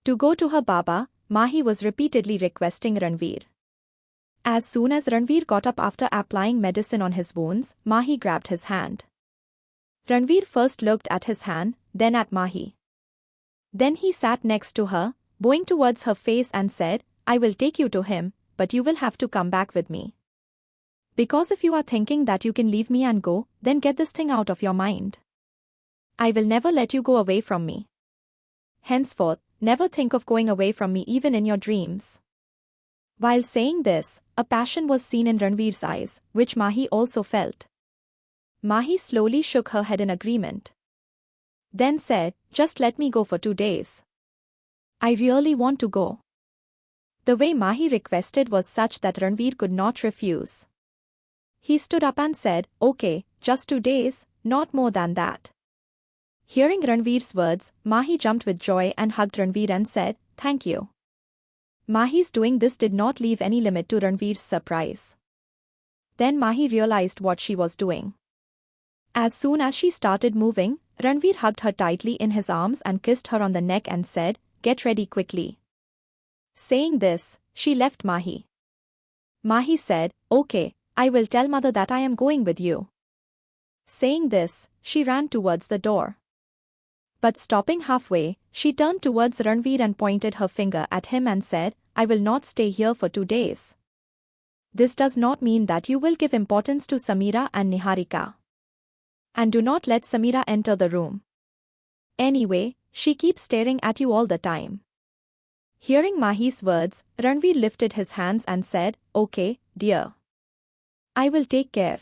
To go to her Baba, Mahi was repeatedly requesting Ranvir. As soon as Ranvir got up after applying medicine on his wounds, Mahi grabbed his hand. Ranvir first looked at his hand, then at Mahi. Then he sat next to her, bowing towards her face and said, I will take you to him, but you will have to come back with me. Because if you are thinking that you can leave me and go, then get this thing out of your mind. I will never let you go away from me. Henceforth, never think of going away from me even in your dreams. While saying this, a passion was seen in Ranvir's eyes, which Mahi also felt. Mahi slowly shook her head in agreement. Then said, just let me go for 2 days. I really want to go. The way Mahi requested was such that Ranvir could not refuse. He stood up and said, okay, just 2 days, not more than that. Hearing Ranvir's words, Mahi jumped with joy and hugged Ranvir and said, thank you. Mahi's doing this did not leave any limit to Ranvir's surprise. Then Mahi realized what she was doing. As soon as she started moving, Ranvir hugged her tightly in his arms and kissed her on the neck and said, get ready quickly. Saying this, she left Mahi. Mahi said, okay, I will tell mother that I am going with you. Saying this, she ran towards the door. But stopping halfway, she turned towards Ranvir and pointed her finger at him and said, I will not stay here for 2 days. This does not mean that you will give importance to Samira and Niharika. And do not let Samira enter the room. Anyway, she keeps staring at you all the time. Hearing Mahi's words, Ranvir lifted his hands and said, okay, dear. I will take care.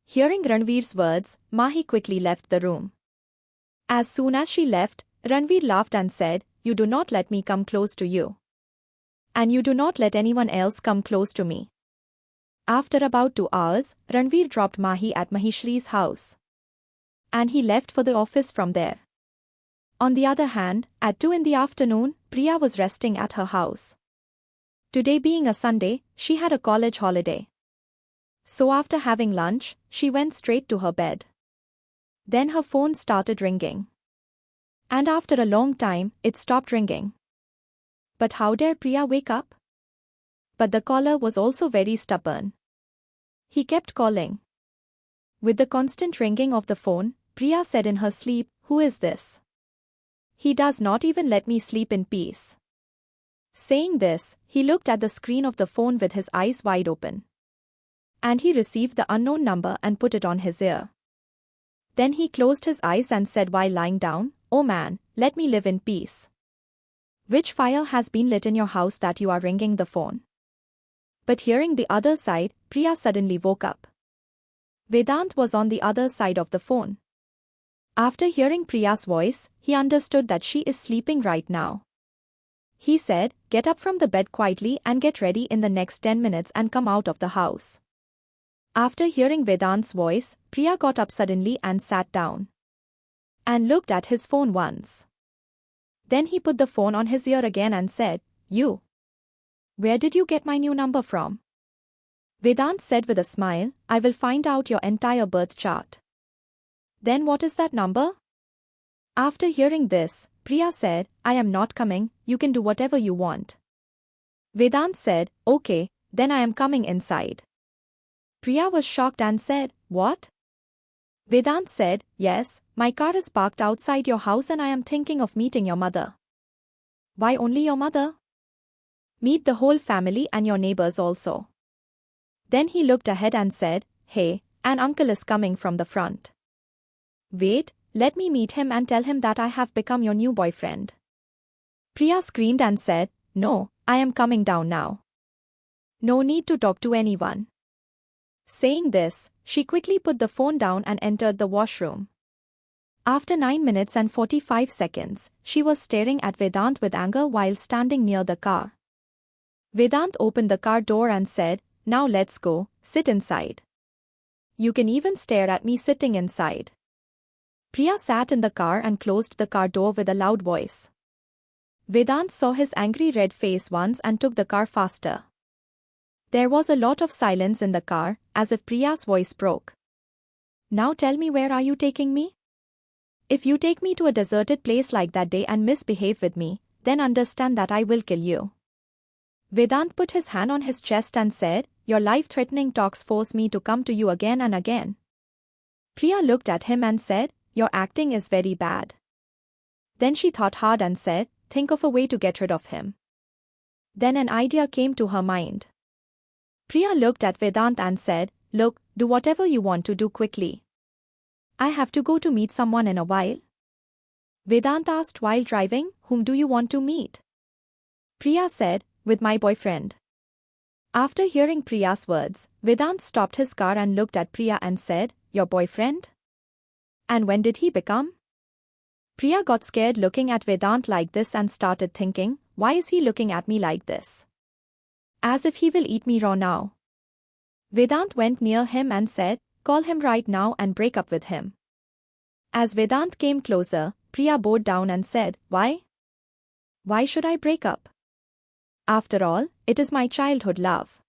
Hearing Ranvir's words, Mahi quickly left the room. As soon as she left, Ranvir laughed and said, you do not let me come close to you. And you do not let anyone else come close to me. After about 2 hours, Ranvir dropped Mahi at Mahishri's house. And he left for the office from there. On the other hand, at 2 in the afternoon, Priya was resting at her house. Today being a Sunday, she had a college holiday. So after having lunch, she went straight to her bed. Then her phone started ringing. And after a long time, it stopped ringing. But how dare Priya wake up? But the caller was also very stubborn. He kept calling. With the constant ringing of the phone, Priya said in her sleep, who is this? He does not even let me sleep in peace. Saying this, he looked at the screen of the phone with his eyes wide open. And he received the unknown number and put it on his ear. Then he closed his eyes and said while lying down, oh man, let me live in peace. Which fire has been lit in your house that you are ringing the phone? But hearing the other side, Priya suddenly woke up. Vedant was on the other side of the phone. After hearing Priya's voice, he understood that she is sleeping right now. He said, get up from the bed quietly and get ready in the next 10 minutes and come out of the house. After hearing Vedant's voice, Priya got up suddenly and sat down. And looked at his phone once. Then he put the phone on his ear again and said, you. Where did you get my new number from? Vedant said with a smile, I will find out your entire birth chart. Then what is that number? After hearing this, Priya said, I am not coming, you can do whatever you want. Vedant said, okay, then I am coming inside. Priya was shocked and said, what? Vedant said, yes, my car is parked outside your house and I am thinking of meeting your mother. Why only your mother? Meet the whole family and your neighbors also. Then he looked ahead and said, hey, an uncle is coming from the front. Wait, let me meet him and tell him that I have become your new boyfriend. Priya screamed and said, no, I am coming down now. No need to talk to anyone. Saying this, she quickly put the phone down and entered the washroom. After 9 minutes and 45 seconds, she was staring at Vedant with anger while standing near the car. Vedant opened the car door and said, now let's go, sit inside. You can even stare at me sitting inside. Priya sat in the car and closed the car door with a loud voice. Vedant saw his angry red face once and took the car faster. There was a lot of silence in the car, as if Priya's voice broke. Now tell me, where are you taking me? If you take me to a deserted place like that day and misbehave with me, then understand that I will kill you. Vedant put his hand on his chest and said, your life-threatening talks force me to come to you again and again. Priya looked at him and said, your acting is very bad. Then she thought hard and said, think of a way to get rid of him. Then an idea came to her mind. Priya looked at Vedant and said, look, do whatever you want to do quickly. I have to go to meet someone in a while. Vedant asked while driving, whom do you want to meet? Priya said, with my boyfriend. After hearing Priya's words, Vedant stopped his car and looked at Priya and said, your boyfriend? And when did he become? Priya got scared looking at Vedant like this and started thinking, why is he looking at me like this? As if he will eat me raw now. Vedant went near him and said, call him right now and break up with him. As Vedant came closer, Priya bowed down and said, why? Why should I break up? After all, it is my childhood love.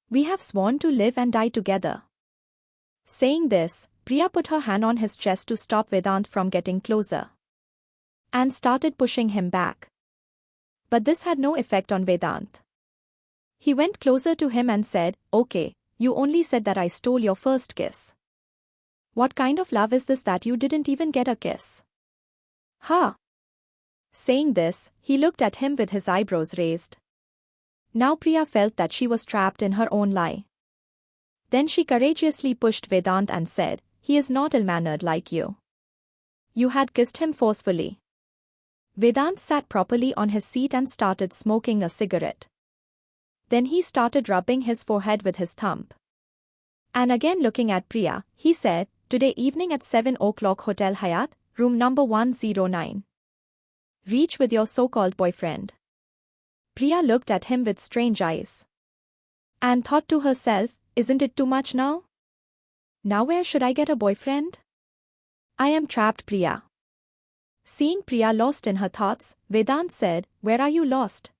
We have sworn to live and die together. Saying this, Priya put her hand on his chest to stop Vedant from getting closer. And started pushing him back. But this had no effect on Vedant. He went closer to him and said, okay, you only said that I stole your first kiss. What kind of love is this that you didn't even get a kiss? Huh? Saying this, he looked at him with his eyebrows raised. Now Priya felt that she was trapped in her own lie. Then she courageously pushed Vedant and said, he is not ill-mannered like you. You had kissed him forcefully. Vedant sat properly on his seat and started smoking a cigarette. Then he started rubbing his forehead with his thumb. And again looking at Priya, he said, today evening at 7 o'clock Hotel Hyatt, room number 109. Reach with your so-called boyfriend. Priya looked at him with strange eyes. And thought to herself, isn't it too much now? Now where should I get a boyfriend? I am trapped, Priya. Seeing Priya lost in her thoughts, Vedant said, where are you lost?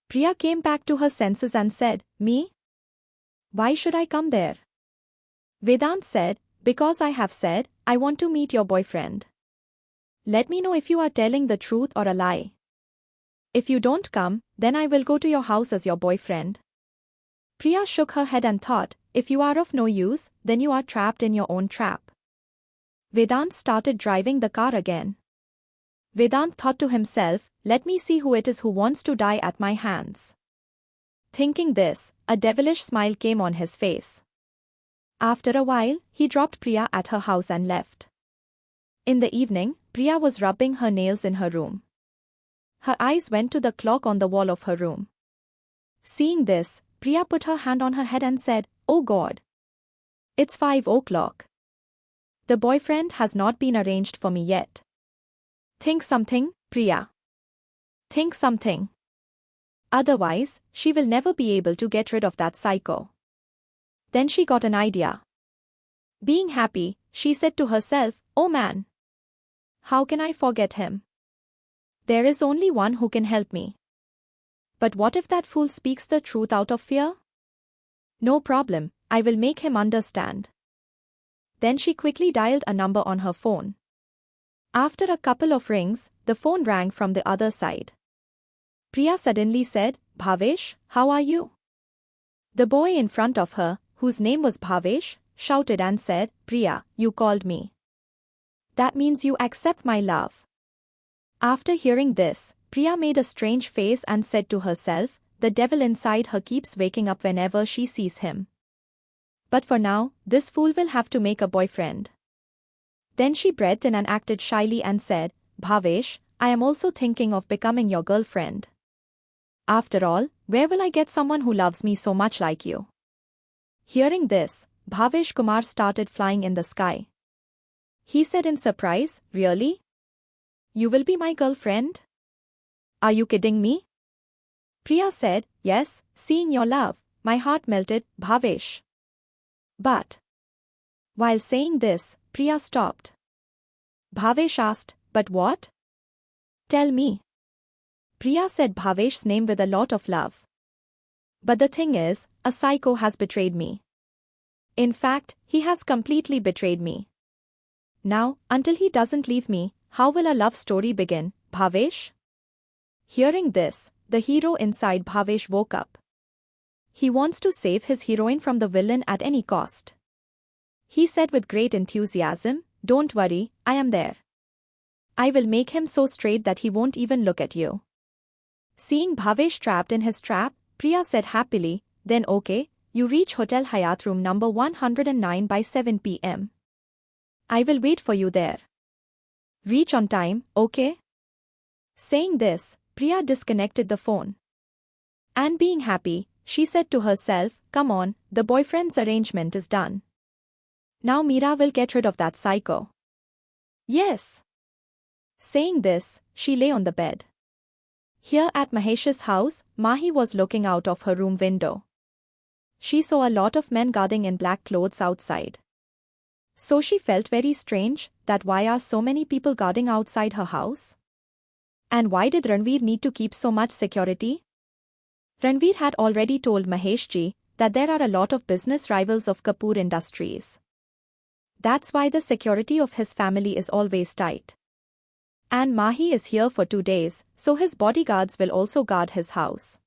Priya came back to her senses and said, me? Why should I come there? Vedant said, because I have said, I want to meet your boyfriend. Let me know if you are telling the truth or a lie. If you don't come, then I will go to your house as your boyfriend. Priya shook her head and thought, if you are of no use, then you are trapped in your own trap. Vedant started driving the car again. Vedant thought to himself, let me see who it is who wants to die at my hands. Thinking this, a devilish smile came on his face. After a while, he dropped Priya at her house and left. In the evening, Priya was rubbing her nails in her room. Her eyes went to the clock on the wall of her room. Seeing this, Priya put her hand on her head and said, oh God. It's 5 o'clock. The boyfriend has not been arranged for me yet. Think something, Priya. Think something. Otherwise, she will never be able to get rid of that psycho. Then she got an idea. Being happy, she said to herself, oh man. How can I forget him? There is only one who can help me. But what if that fool speaks the truth out of fear? No problem, I will make him understand. Then she quickly dialed a number on her phone. After a couple of rings, the phone rang from the other side. Priya suddenly said, Bhavesh, how are you? The boy in front of her, whose name was Bhavesh, shouted and said, Priya, you called me. That means you accept my love. After hearing this, Priya made a strange face and said to herself, the devil inside her keeps waking up whenever she sees him. But for now, this fool will have to make a boyfriend. Then she breathed in and acted shyly and said, Bhavesh, I am also thinking of becoming your girlfriend. After all, where will I get someone who loves me so much like you? Hearing this, Bhavesh Kumar started flying in the sky. He said in surprise, really? You will be my girlfriend? Are you kidding me? Priya said, yes, seeing your love, my heart melted, Bhavesh. But. While saying this, Priya stopped. Bhavesh asked, but what? Tell me. Priya said Bhavesh's name with a lot of love. But the thing is, a psycho has betrayed me. In fact, he has completely betrayed me. Now, until he doesn't leave me, how will a love story begin, Bhavesh? Hearing this, the hero inside Bhavesh woke up. He wants to save his heroine from the villain at any cost. He said with great enthusiasm, "Don't worry, I am there. I will make him so straight that he won't even look at you." Seeing Bhavesh trapped in his trap, Priya said happily, "Then okay, you reach Hotel Hyatt room number 109 by 7 p.m. I will wait for you there. Reach on time, okay?" Saying this, Priya disconnected the phone. And being happy, she said to herself, "Come on, the boyfriend's arrangement is done. Now Meera will get rid of that psycho." Yes. Saying this, she lay on the bed. Here at Mahesh's house, Mahi was looking out of her room window. She saw a lot of men guarding in black clothes outside. So she felt very strange that why are so many people guarding outside her house? And why did Ranvir need to keep so much security? Ranvir had already told Maheshji that there are a lot of business rivals of Kapoor Industries. That's why the security of his family is always tight. And Mahi is here for 2 days, so his bodyguards will also guard his house.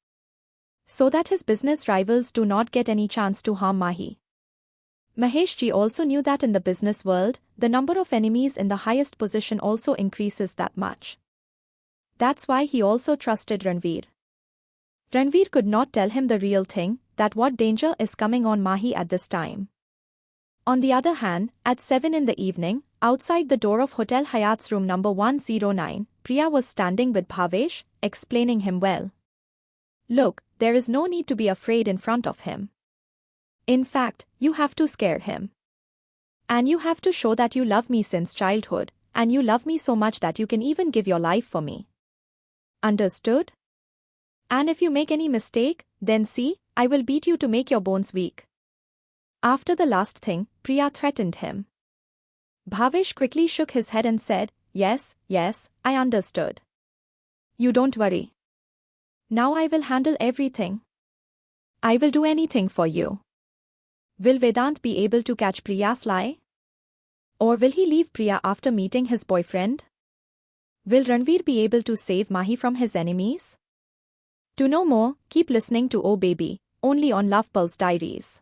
So that his business rivals do not get any chance to harm Mahi. Maheshji also knew that in the business world, the number of enemies in the highest position also increases that much. That's why he also trusted Ranvir. Ranvir could not tell him the real thing, that what danger is coming on Mahi at this time. On the other hand, at 7 in the evening, outside the door of Hotel Hyatt's room number 109, Priya was standing with Bhavesh, explaining him well. "Look, there is no need to be afraid in front of him. In fact, you have to scare him. And you have to show that you love me since childhood, and you love me so much that you can even give your life for me. Understood? And if you make any mistake, then see, I will beat you to make your bones weak." After the last thing, Priya threatened him. Bhavesh quickly shook his head and said, Yes, I understood. You don't worry. Now I will handle everything. I will do anything for you." Will Vedant be able to catch Priya's lie? Or will he leave Priya after meeting his boyfriend? Will Ranvir be able to save Mahi from his enemies? To know more, keep listening to Oh Baby, only on Love Pulse Diaries.